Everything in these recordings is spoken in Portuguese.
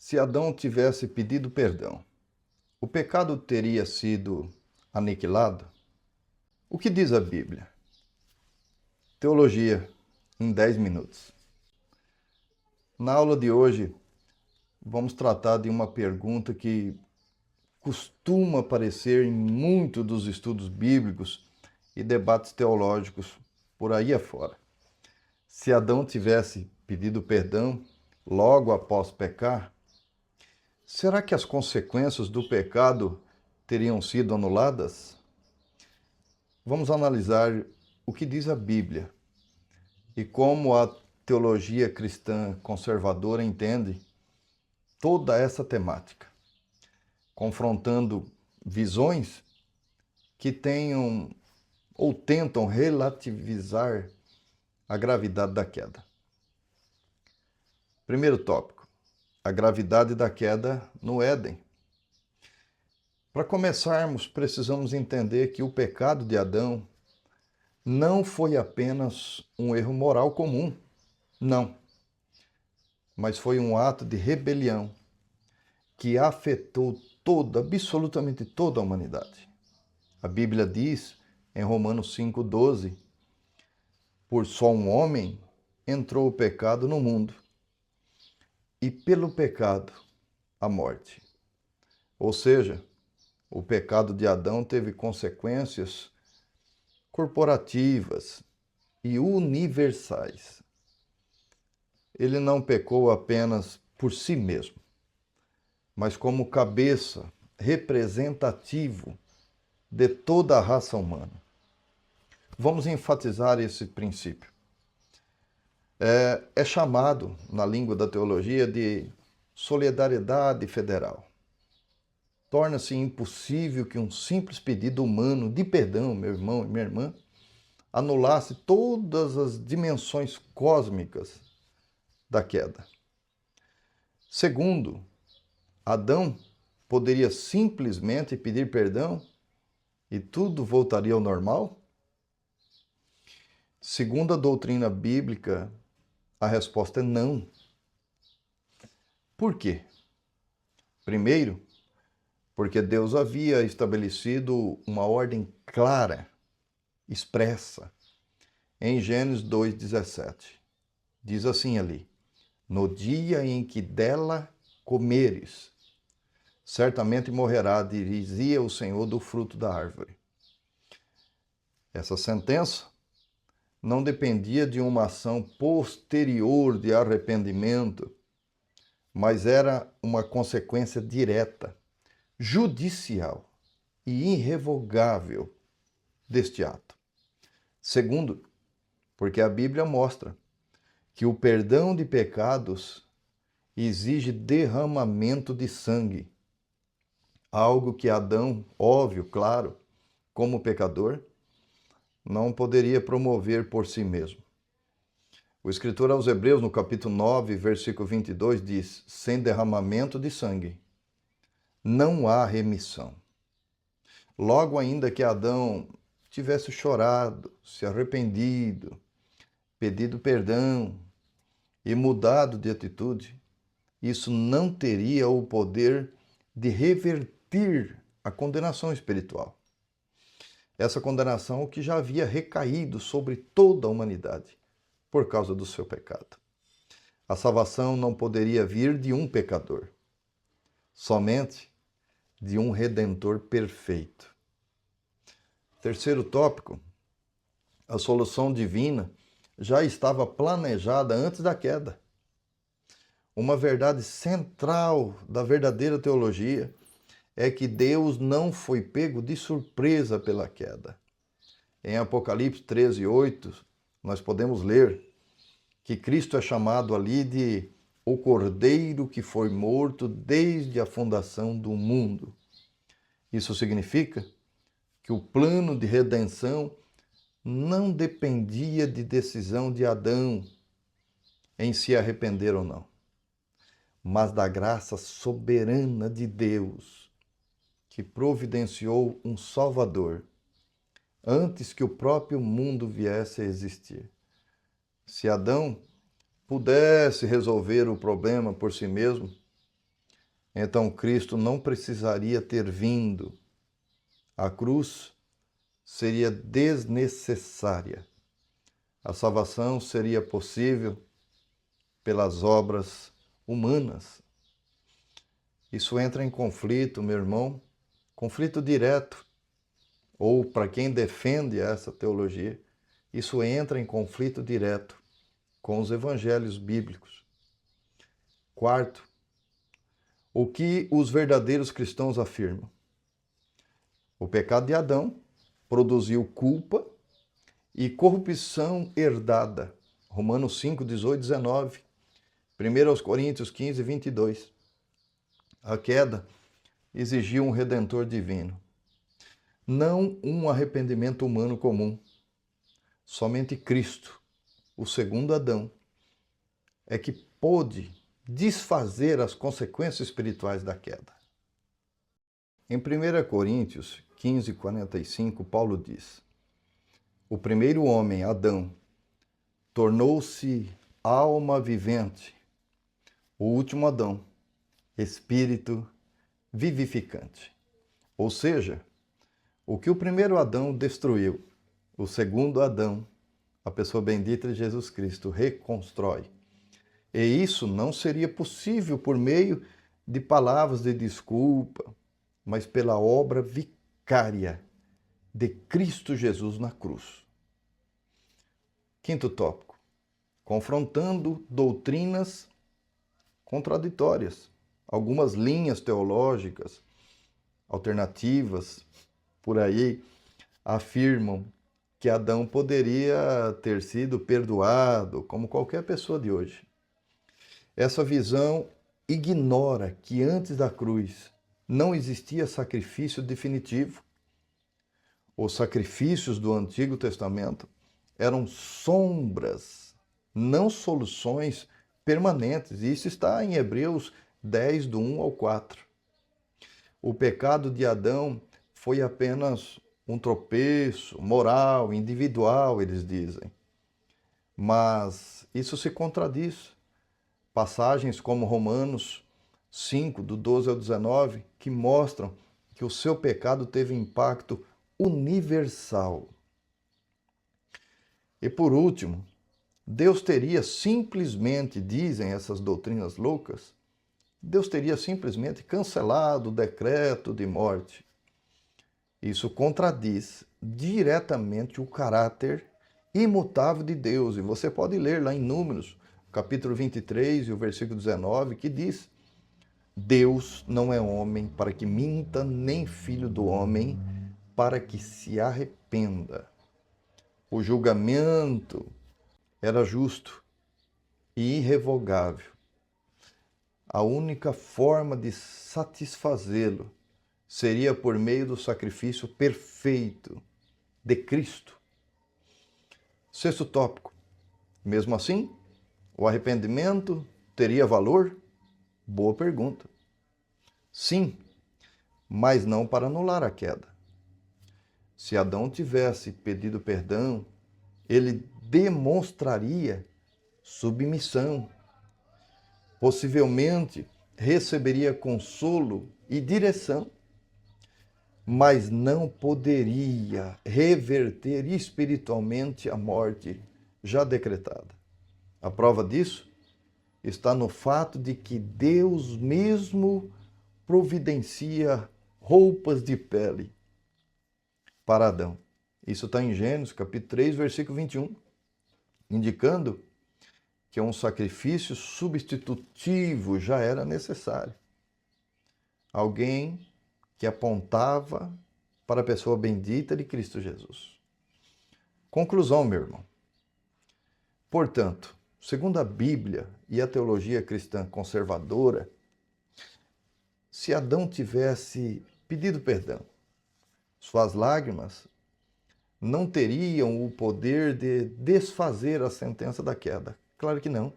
Se Adão tivesse pedido perdão, o pecado teria sido aniquilado? O que diz a Bíblia? Teologia em 10 minutos. Na aula de hoje, vamos tratar de uma pergunta que costuma aparecer em muitos dos estudos bíblicos e debates teológicos por aí afora. Se Adão tivesse pedido perdão logo após pecar, será que as consequências do pecado teriam sido anuladas? Vamos analisar o que diz a Bíblia e como a teologia cristã conservadora entende toda essa temática, confrontando visões que tenham ou tentam relativizar a gravidade da queda. Primeiro tópico: a gravidade da queda no Éden. Para começarmos, precisamos entender que o pecado de Adão não foi apenas um erro moral comum, não, mas foi um ato de rebelião que afetou absolutamente toda a humanidade. A Bíblia diz em Romanos 5,12: por só um homem entrou o pecado no mundo, e pelo pecado a morte. Ou seja, o pecado de Adão teve consequências corporativas e universais. Ele não pecou apenas por si mesmo, mas como cabeça representativo de toda a raça humana. Vamos enfatizar esse princípio. É chamado, na língua da teologia, de solidariedade federal. Torna-se impossível que um simples pedido humano de perdão, meu irmão e minha irmã, anulasse todas as dimensões cósmicas da queda. Segundo, Adão poderia simplesmente pedir perdão e tudo voltaria ao normal? Segundo a doutrina bíblica, a resposta é não. Por quê? Primeiro, porque Deus havia estabelecido uma ordem clara, expressa, em Gênesis 2,17. Diz assim ali: no dia em que dela comeres, certamente morrerá, dizia o Senhor, do fruto da árvore. Essa sentença não dependia de uma ação posterior de arrependimento, mas era uma consequência direta, judicial e irrevogável deste ato. Segundo, porque a Bíblia mostra que o perdão de pecados exige derramamento de sangue, algo que Adão, óbvio, claro, como pecador, não poderia promover por si mesmo. O escritor aos Hebreus, no capítulo 9, versículo 22, diz: sem derramamento de sangue não há remissão. Logo, ainda que Adão tivesse chorado, se arrependido, pedido perdão e mudado de atitude, isso não teria o poder de reverter a condenação espiritual. Essa condenação que já havia recaído sobre toda a humanidade por causa do seu pecado. A salvação não poderia vir de um pecador, somente de um redentor perfeito. Terceiro tópico: a solução divina já estava planejada antes da queda. Uma verdade central da verdadeira teologia é que Deus não foi pego de surpresa pela queda. Em Apocalipse 13:8, nós podemos ler que Cristo é chamado ali de o Cordeiro que foi morto desde a fundação do mundo. Isso significa que o plano de redenção não dependia de decisão de Adão em se arrepender ou não, mas da graça soberana de Deus, que providenciou um Salvador antes que o próprio mundo viesse a existir. Se Adão pudesse resolver o problema por si mesmo, Então Cristo não precisaria ter vindo. A cruz seria desnecessária. A salvação seria possível pelas obras humanas. Isso entra em conflito, meu irmão, conflito direto, ou para quem defende essa teologia, isso entra em conflito direto com os evangelhos bíblicos. Quarto, o que os verdadeiros cristãos afirmam? O pecado de Adão produziu culpa e corrupção herdada. Romanos 5, 18, 19. 1 Coríntios 15, 22. A queda exigiu um redentor divino, não um arrependimento humano comum. Somente Cristo, o segundo Adão, é que pôde desfazer as consequências espirituais da queda. Em 1 Coríntios 15, 45, Paulo diz: o primeiro homem, Adão, tornou-se alma vivente. O último Adão, espírito vivificante. Ou seja, o que o primeiro Adão destruiu, o segundo Adão, a pessoa bendita de Jesus Cristo, reconstrói. E isso não seria possível por meio de palavras de desculpa, mas pela obra vicária de Cristo Jesus na cruz. Quinto tópico: confrontando doutrinas contraditórias. Algumas linhas teológicas alternativas por aí afirmam que Adão poderia ter sido perdoado como qualquer pessoa de hoje. Essa visão ignora que antes da cruz não existia sacrifício definitivo. Os sacrifícios do Antigo Testamento eram sombras, não soluções permanentes. Isso está em Hebreus 10, do 1 ao 4. O pecado de Adão foi apenas um tropeço moral, individual, eles dizem. Mas isso se contradiz. Passagens como Romanos 5, do 12 ao 19, que mostram que o seu pecado teve impacto universal. E por último, Deus teria simplesmente, dizem essas doutrinas loucas, Deus teria simplesmente cancelado o decreto de morte. Isso contradiz diretamente o caráter imutável de Deus. E você pode ler lá em Números, capítulo 23 e o versículo 19, que diz: Deus não é homem para que minta, nem filho do homem para que se arrependa. O julgamento era justo e irrevogável. A única forma de satisfazê-lo seria por meio do sacrifício perfeito de Cristo. Sexto tópico: mesmo assim, o arrependimento teria valor? Boa pergunta. Sim, mas não para anular a queda. Se Adão tivesse pedido perdão, ele demonstraria submissão. Possivelmente receberia consolo e direção, mas não poderia reverter espiritualmente a morte já decretada. A prova disso está no fato de que Deus mesmo providencia roupas de pele para Adão. Isso está em Gênesis, capítulo 3, versículo 21, indicando que um sacrifício substitutivo já era necessário. Alguém que apontava para a pessoa bendita de Cristo Jesus. Conclusão, meu irmão. Portanto, segundo a Bíblia e a teologia cristã conservadora, se Adão tivesse pedido perdão, suas lágrimas não teriam o poder de desfazer a sentença da queda. Claro que não.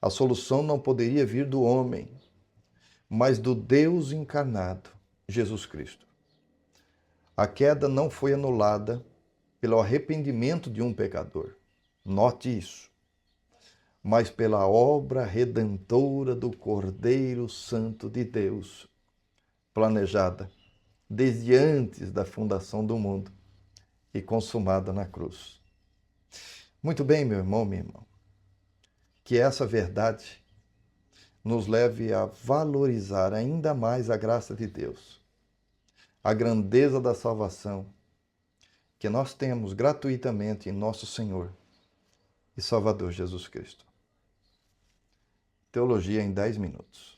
A solução não poderia vir do homem, mas do Deus encarnado, Jesus Cristo. A queda não foi anulada pelo arrependimento de um pecador. Note isso. mas pela obra redentora do Cordeiro Santo de Deus, planejada desde antes da fundação do mundo e consumada na cruz. Muito bem, meu irmão, minha irmã, que essa verdade nos leve a valorizar ainda mais a graça de Deus, a grandeza da salvação que nós temos gratuitamente em nosso Senhor e Salvador Jesus Cristo. Teologia em 10 minutos.